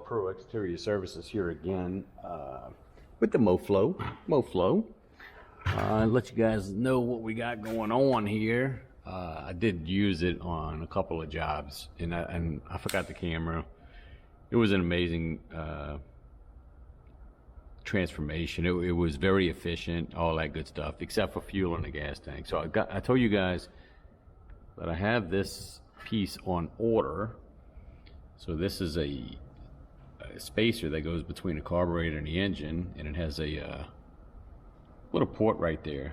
Pro Exterior Services here again with the Mo Flo. Let you guys know what we got going on here. I did use it on a couple of jobs, and I forgot the camera. It was an amazing transformation. It was very efficient, all that good stuff, except for fuel in the gas tank. So I told you guys that I have this piece on order. So this is a spacer that goes between the carburetor and the engine, and it has a little port right there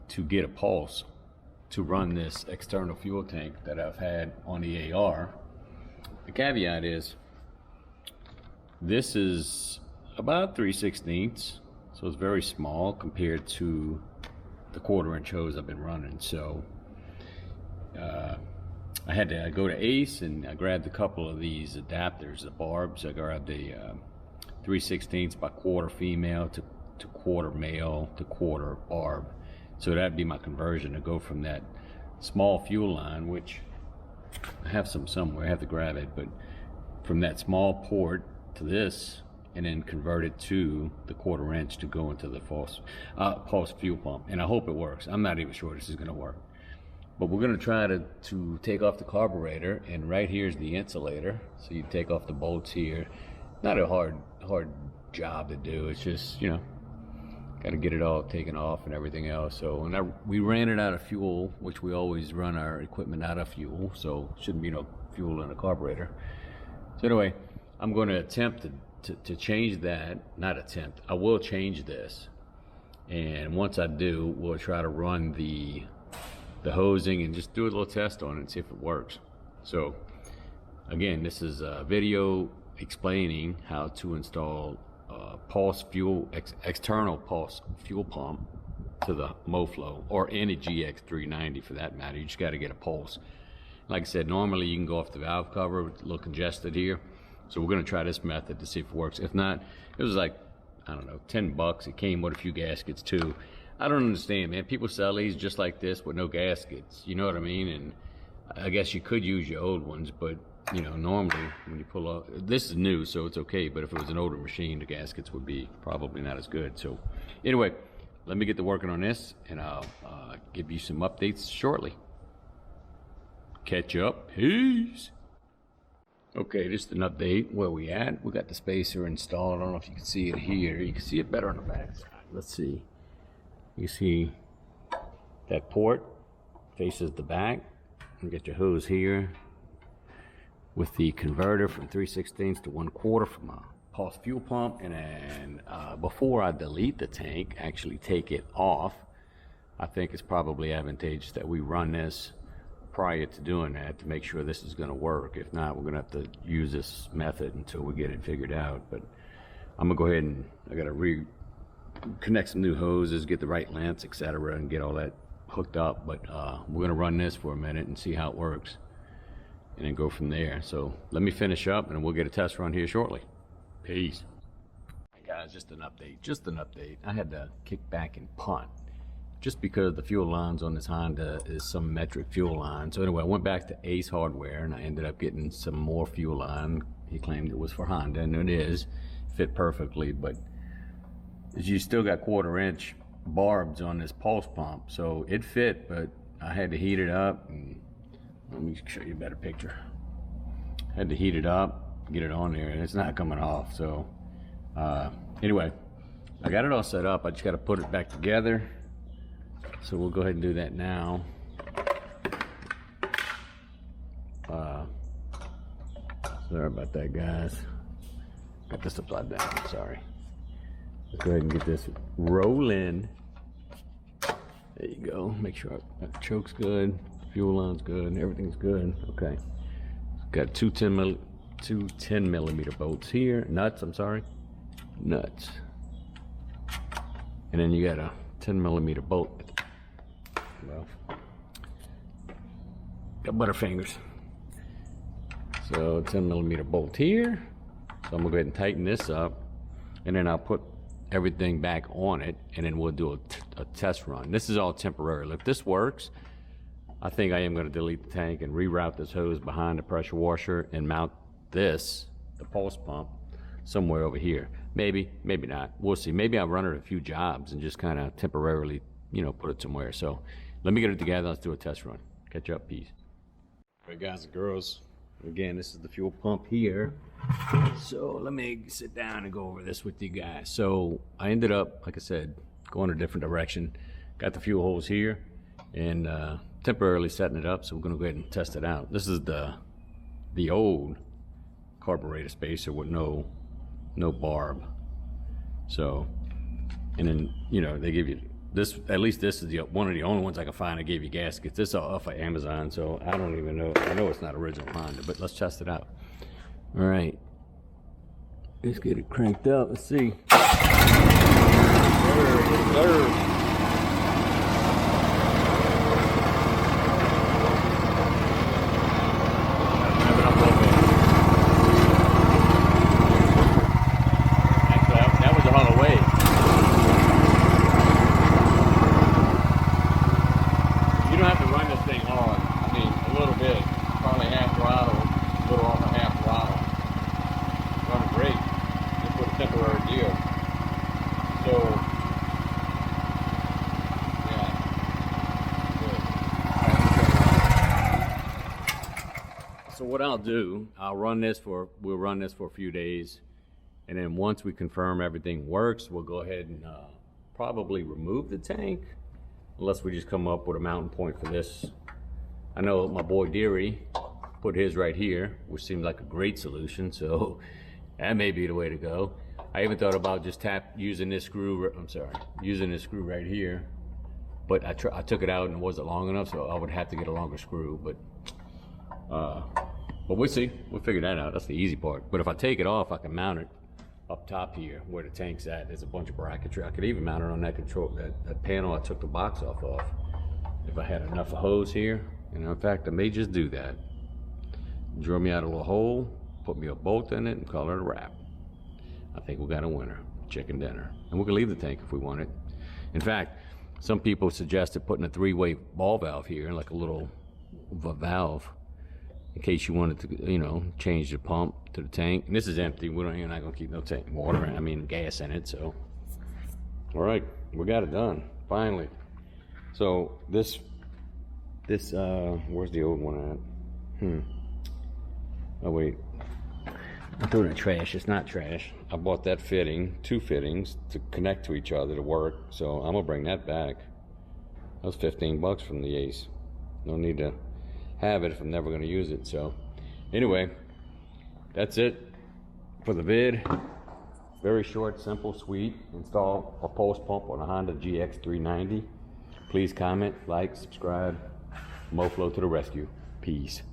to get a pulse to run this external fuel tank that I've had on the AR. The caveat is this is about 3/16, so it's very small compared to the 1/4" hose I've been running. So I had to go to Ace and I grabbed a couple of these adapters, the barbs. I grabbed the 3/16 by 1/4 female to 1/4 male to 1/4 barb. So that'd be my conversion to go from that small fuel line, which I have some somewhere, I have to grab it, but from that small port to this, and then convert it to the 1/4" to go into the pulse fuel pump. And I hope it works. I'm not even sure this is gonna work. But we're gonna try to take off the carburetor, and right here's the insulator. So you take off the bolts here. Not a hard job to do. It's just, you know, got to get it all taken off and everything else. So we ran it out of fuel, which we always run our equipment out of fuel. So shouldn't be no fuel in the carburetor. So anyway, I'm going to attempt to change that. Not attempt. I will change this, and once I do, we'll try to run the hosing and just do a little test on it and see if it works. So again, this is a video explaining how to install pulse fuel external pulse fuel pump to the Mo Flo, or any GX390 for that matter. You just got to get a pulse. Like I said, normally you can go off the valve cover. It's a little congested here, so we're going to try this method to see if it works. If not, it was like, I don't know, $10. It came with a few gaskets too. I don't understand, man. People sell these just like this with no gaskets. You know what I mean? And I guess you could use your old ones, but you know, normally when you pull up, this is new, so it's okay. But if it was an older machine, the gaskets would be probably not as good. So anyway, let me get to working on this, and I'll give you some updates shortly. Catch up. Peace. Okay, just an update. Where we at? We got the spacer installed. I don't know if you can see it here. You can see it better on the back side. Let's see. You see that port faces the back. You get your hose here with the converter from 3/16 to 1/4 from a pulse fuel pump. And then before I delete the tank, actually take it off, I think it's probably advantageous that we run this prior to doing that to make sure this is going to work. If not, we're going to have to use this method until we get it figured out. But I'm going to go ahead and I got to connect some new hoses, get the right lengths, etc., and get all that hooked up. But we're going to run this for a minute and see how it works, and then go from there. So let me finish up and we'll get a test run here shortly. Peace. Hey guys, just an update. I had to kick back and punt just because the fuel lines on this Honda is some metric fuel line. So anyway, I went back to Ace Hardware and I ended up getting some more fuel line. He claimed it was for Honda, and it is. Fit perfectly, but you still got 1/4" barbs on this pulse pump. So it fit, but I had to heat it up. And let me show you a better picture. Had to heat it up, get it on there, and it's not coming off. So anyway, I got it all set up. I just got to put it back together. So we'll go ahead and do that now. Sorry about that, guys. Got this upside down, sorry. Let's go ahead and get this rolling. There you go. Make sure that choke's good, fuel line's good, everything's good. Okay. Got two 10 millimeter bolts here. Nuts, I'm sorry. Nuts. And then you got a 10 millimeter bolt. Well, got butterfingers. So 10 millimeter bolt here. So I'm gonna go ahead and tighten this up, and then I'll put everything back on it, and then we'll do a test run. This is all temporary. If this works, I think I am going to delete the tank and reroute this hose behind the pressure washer and mount this the pulse pump somewhere over here. Maybe, maybe not. We'll see. Maybe I'll run it a few jobs and just kind of temporarily, you know, put it somewhere. So let me get it together. Let's do a test run. Catch up. Peace. All right, guys and girls. Again, this is the fuel pump here. So let me sit down and go over this with you guys. So I ended up, like I said, going a different direction. Got the fuel hose here and temporarily setting it up. So we're going to go ahead and test it out. This is the old carburetor spacer with no barb. So, and then, you know, they give you this, at least this is one of the only ones I can find that gave you gaskets. This is off of Amazon, so I don't even know. I know it's not original Honda, but let's test it out. All right, let's get it cranked up. Let's see. So what I'll do, we'll run this for a few days, and then once we confirm everything works, we'll go ahead and probably remove the tank, unless we just come up with a mounting point for this. I know my boy Deary put his right here, which seems like a great solution, so that may be the way to go. I even thought about just using this screw right here, but I took it out and it wasn't long enough, so I would have to get a longer screw, but we'll see. We'll figure that out. That's the easy part. But if I take it off, I can mount it up top here where the tank's at. There's a bunch of bracketry. I could even mount it on that that panel I took the box off of. If I had enough hose here, and in fact, I may just do that. Drill me out a little hole, put me a bolt in it, and call it a wrap. I think we got a winner. Chicken dinner. And we can leave the tank if we want it. In fact, some people suggested putting a 3-way ball valve here, like a little valve, in case you wanted to, you know, change the pump to the tank. And this is empty. You're not gonna keep no tank water, gas in it. So, all right, we got it done finally. So this, where's the old one at? Oh wait, I threw it in the trash. It's not trash. I bought that fitting, 2 fittings to connect to each other to work. So I'm gonna bring that back. That was 15 bucks from the Ace. No need to have it if I'm never going to use it. So anyway, that's it for the vid. Very short, simple, sweet. Install a pulse pump on a Honda GX390. Please comment, like, subscribe. Mo Flo to the rescue. Peace.